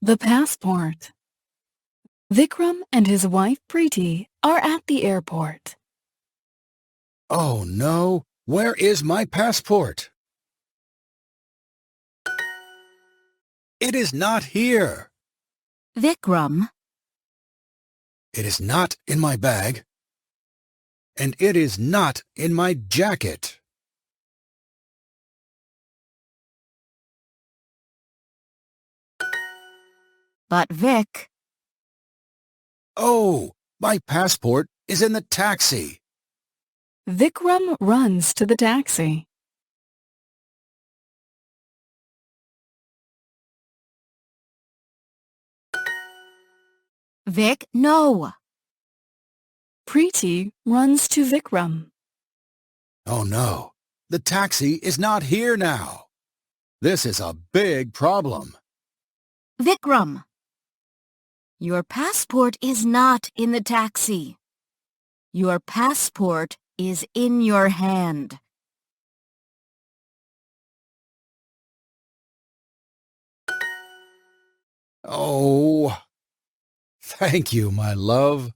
The passport. Vikram and his wife Preeti are at the airport. Oh no, where is my passport? It is not here. Vikram, It is not in my bag. And it is not in my jacket. but Vic, Oh, my passport is in the taxi. Vikram runs to the taxi. Vic, no. Preeti runs to Vikram. Oh no, the taxi is not here now. This is a big problem. Vikram, your passport is not in the taxi. Your passport is in your hand. Oh, thank you, my love.